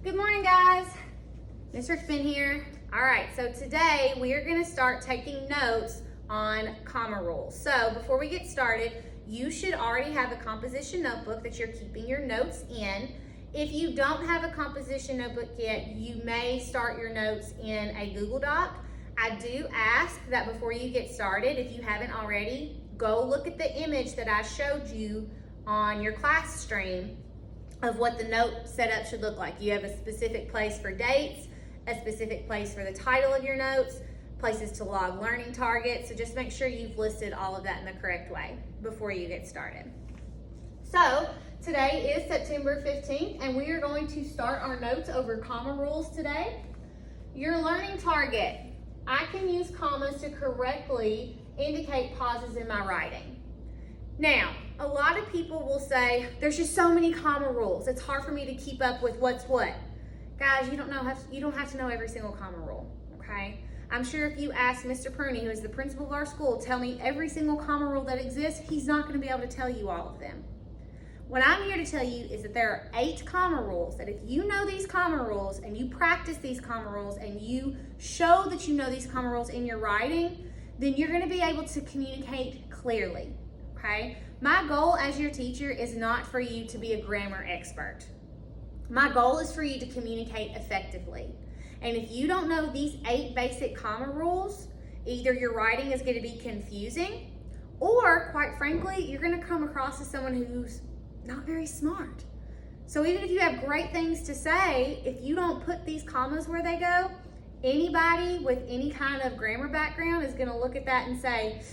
Good morning, guys. Miss Richmond here. All right, so today we are going to start taking notes on comma rules. So before we get started, you should already have a composition notebook that you're keeping your notes in. If you don't have a composition notebook yet, you may start your notes in a Google Doc. I do ask that before you get started, if you haven't already, go look at the image that I showed you on your class stream of what the note setup should look like. You have a specific place for dates, a specific place for the title of your notes, places to log learning targets. So just make sure you've listed all of that in the correct way before you get started. So today is September 15th, and we are going to start our notes over comma rules today. Your learning target. I can use commas to correctly indicate pauses in my writing. Now, a lot of people will say, there's just so many comma rules. It's hard for me to keep up with what's what. Guys, you don't have to know every single comma rule, okay? I'm sure if you ask Mr. Pruny, who is the principal of our school, tell me every single comma rule that exists, he's not gonna be able to tell you all of them. What I'm here to tell you is that there are 8 comma rules, that if you know these comma rules and you practice these comma rules and you show that you know these comma rules in your writing, then you're gonna be able to communicate clearly. Okay? My goal as your teacher is not for you to be a grammar expert. My goal is for you to communicate effectively. And if you don't know these 8 basic comma rules, either your writing is going to be confusing, or quite frankly, you're going to come across as someone who's not very smart. So even if you have great things to say, if you don't put these commas where they go, anybody with any kind of grammar background is going to look at that and say,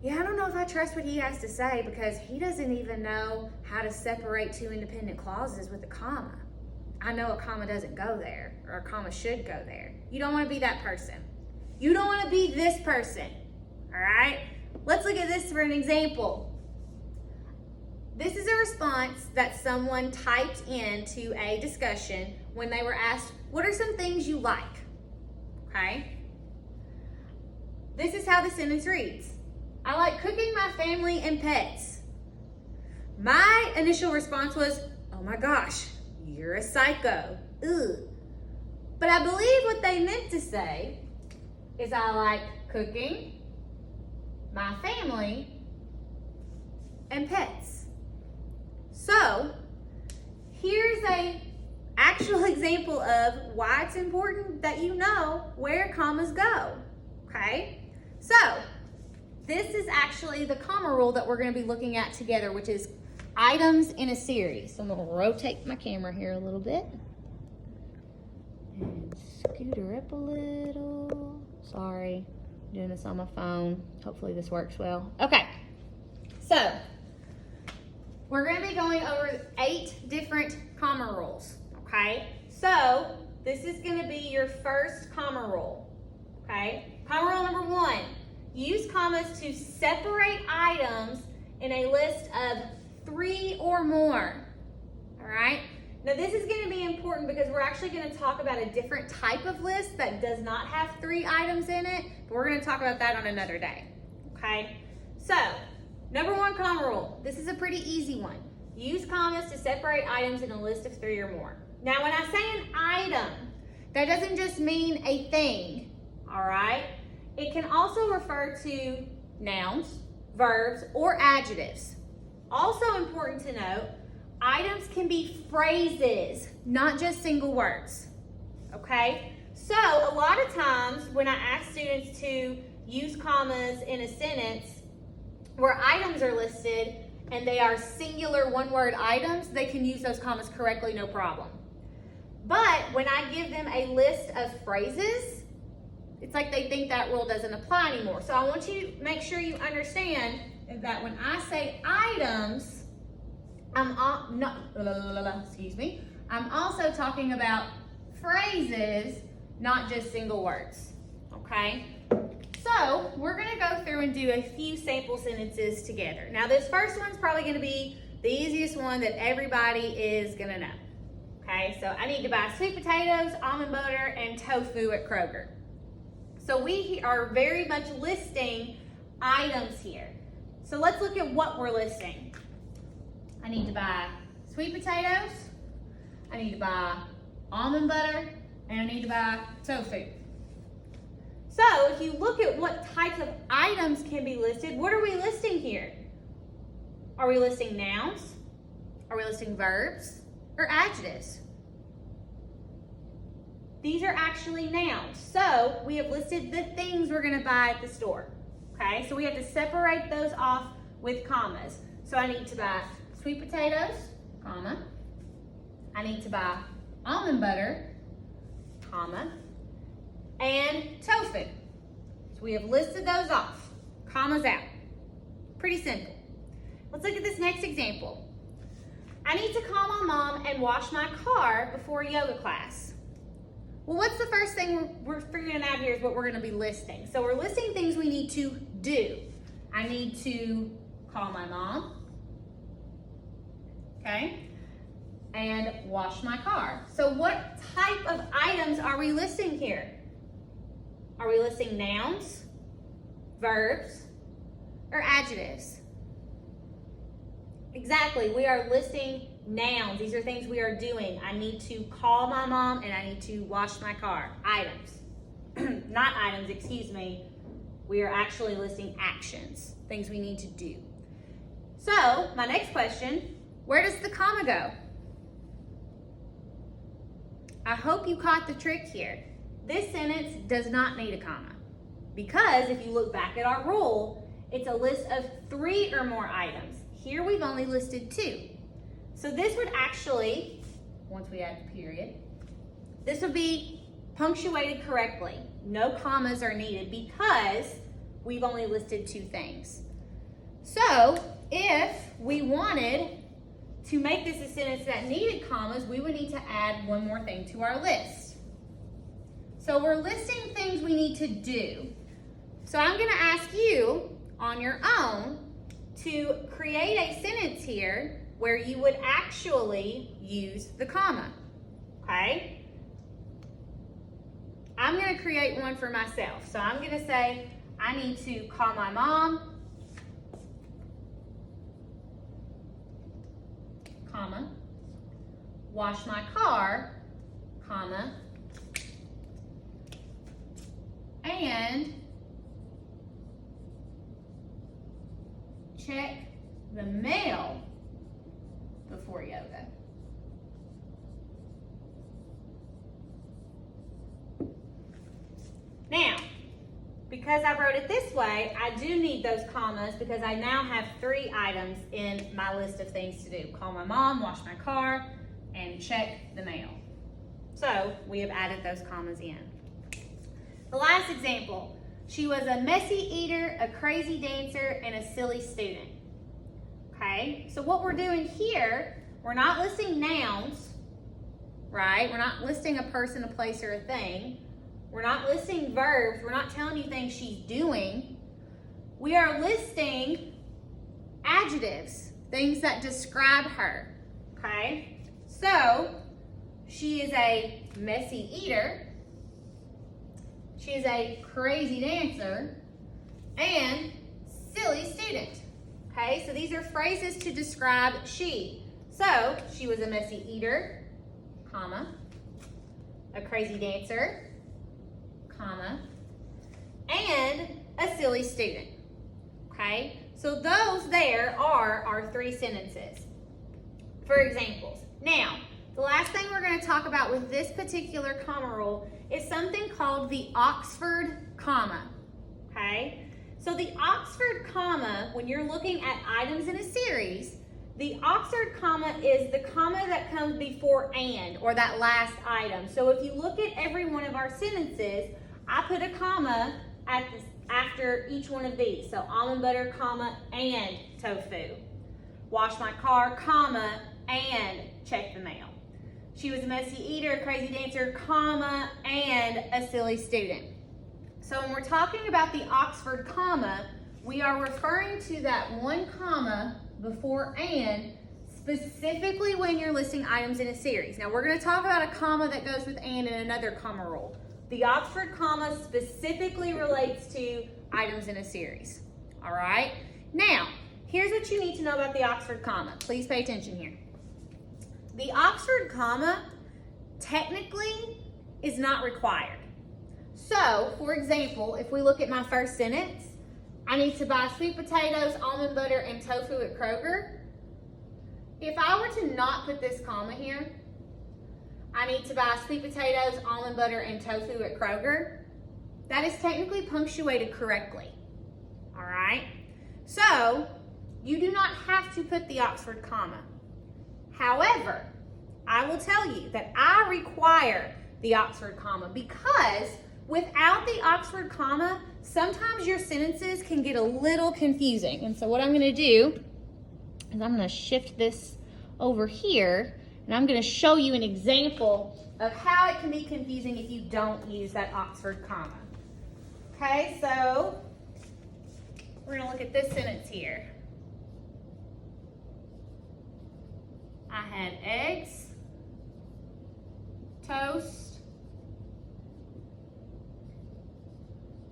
yeah, I don't know if I trust what he has to say because he doesn't even know how to separate 2 independent clauses with a comma. I know a comma doesn't go there, or a comma should go there. You don't want to be that person. You don't want to be this person, all right? Let's look at this for an example. This is a response that someone typed into a discussion when they were asked, what are some things you like, okay? This is how the sentence reads. I like cooking, my family, and pets. My initial response was, oh my gosh, you're a psycho. Ugh. But I believe what they meant to say is I like cooking, my family, and pets. So here's an actual example of why it's important that you know where commas go, okay? So this is actually the comma rule that we're going to be looking at together, which is items in a series. So I'm going to rotate my camera here a little bit and scoot her up a little. Sorry, I'm doing this on my phone. Hopefully this works well. Okay, so we're going to be going over 8 different comma rules, okay? So this is going to be your first comma rule, okay? Comma rule number 1. Use commas to separate items in a list of 3 or more, all right? Now this is going to be important because we're actually going to talk about a different type of list that does not have 3 items in it, but we're going to talk about that on another day, okay? So, number 1 comma rule. This is a pretty easy one. Use commas to separate items in a list of 3 or more. Now when I say an item, that doesn't just mean a thing, all right? It can also refer to nouns, verbs, or adjectives. Also important to note, items can be phrases, not just single words, okay? So a lot of times when I ask students to use commas in a sentence where items are listed and they are singular one-word items, they can use those commas correctly, no problem. But when I give them a list of phrases, it's like they think that rule doesn't apply anymore. So I want you to make sure you understand that when I say items, I'm also talking about phrases, not just single words, okay? So we're gonna go through and do a few sample sentences together. Now this first one's probably gonna be the easiest one that everybody is gonna know, okay? So I need to buy sweet potatoes, almond butter, and tofu at Kroger. So we are very much listing items here. So let's look at what we're listing. I need to buy sweet potatoes. I need to buy almond butter, and I need to buy tofu. So if you look at what types of items can be listed, what are we listing here? Are we listing nouns? Are we listing verbs or adjectives? These are actually nouns. So we have listed the things we're gonna buy at the store. Okay, so we have to separate those off with commas. So I need to buy sweet potatoes, comma. I need to buy almond butter, comma, and tofu. So we have listed those off, commas out. Pretty simple. Let's look at this next example. I need to call my mom and wash my car before yoga class. Well, what's the first thing we're figuring out here is what we're gonna be listing. So we're listing things we need to do. I need to call my mom, okay, and wash my car. So what type of items are we listing here? Are we listing nouns, verbs, or adjectives? Exactly, we are listing nouns. These are things we are doing. I need to call my mom and I need to wash my car. Items. Not items, excuse me. We are actually listing actions, things we need to do. So, my next question, where does the comma go? I hope you caught the trick here. This sentence does not need a comma because if you look back at our rule, it's a list of 3 or more items. Here we've only listed 2. So this would actually, once we add the period, this would be punctuated correctly. No commas are needed because we've only listed 2 things. So if we wanted to make this a sentence that needed commas, we would need to add one more thing to our list. So we're listing things we need to do. So I'm gonna ask you on your own to create a sentence here where you would actually use the comma, okay? I'm gonna create one for myself. So I'm gonna say, I need to call my mom, comma, wash my car, comma, and check the mail before yoga. Now, because I wrote it this way, I do need those commas because I now have 3 items in my list of things to do. Call my mom, wash my car, and check the mail. So we have added those commas in. The last example, she was a messy eater, a crazy dancer, and a silly student. Okay, so what we're doing here, we're not listing nouns, right? We're not listing a person, a place, or a thing. We're not listing verbs. We're not telling you things she's doing. We are listing adjectives, things that describe her, okay? So, she is a messy eater. She is a crazy dancer and silly student. Okay, so these are phrases to describe she. So, she was a messy eater, comma, a crazy dancer, comma, and a silly student. Okay, so those there are our 3 sentences. For examples. Now, the last thing we're going to talk about with this particular comma rule is something called the Oxford comma. Okay, so the Oxford comma, when you're looking at items in a series, the Oxford comma is the comma that comes before and, or that last item. So if you look at every one of our sentences, I put a comma after each one of these. So almond butter, comma, and tofu. Wash my car, comma, and check the mail. She was a messy eater, a crazy dancer, comma, and a silly student. So when we're talking about the Oxford comma, we are referring to that one comma before and, specifically when you're listing items in a series. Now we're going to talk about a comma that goes with and in another comma rule. The Oxford comma specifically relates to items in a series. All right? Now, here's what you need to know about the Oxford comma. Please pay attention here. The Oxford comma technically is not required. So, for example, if we look at my first sentence, I need to buy sweet potatoes, almond butter, and tofu at Kroger. If I were to not put this comma here, I need to buy sweet potatoes, almond butter, and tofu at Kroger. That is technically punctuated correctly. All right? So, you do not have to put the Oxford comma. However, I will tell you that I require the Oxford comma because without the Oxford comma, sometimes your sentences can get a little confusing. And so what I'm going to do is I'm going to shift this over here, and I'm going to show you an example of how it can be confusing if you don't use that Oxford comma. Okay, so we're going to look at this sentence here. I had eggs, toast,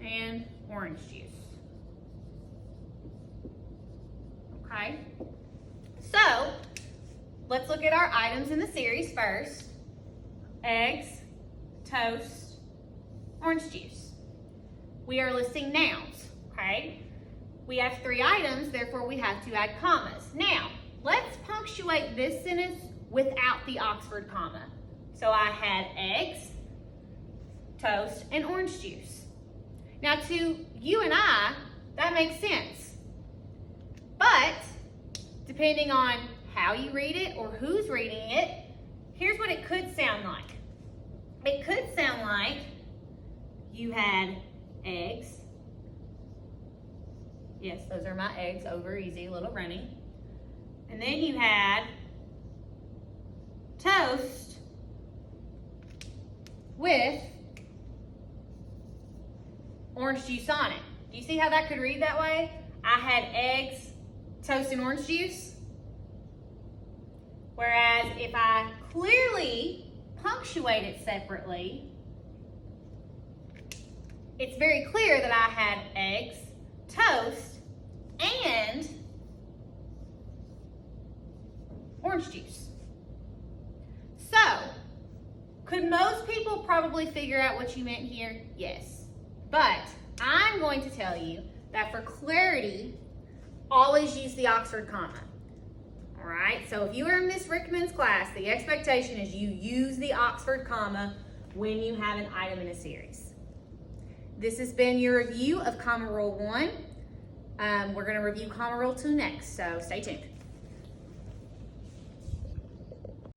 and orange juice. Okay, so let's look at our items in the series first. Eggs, toast, orange juice. We are listing nouns, okay? We have 3 items, therefore we have to add commas. Now, let's punctuate this sentence without the Oxford comma. So I had eggs, toast, and orange juice. Now to you and I, that makes sense. But depending on how you read it or who's reading it, here's what it could sound like. It could sound like you had eggs. Yes, those are my eggs, over easy, a little runny. And then you had toast with orange juice on it. Do you see how that could read that way? I had eggs, toast, and orange juice. Whereas if I clearly punctuate it separately, it's very clear that I had eggs, toast, and orange juice. So, could most people probably figure out what you meant here? Yes. But I'm going to tell you that for clarity, always use the Oxford comma. All right, so if you are in Miss Rickman's class, the expectation is you use the Oxford comma when you have an item in a series. This has been your review of Comma Rule 1. We're going to review Comma Rule 2 next, so stay tuned.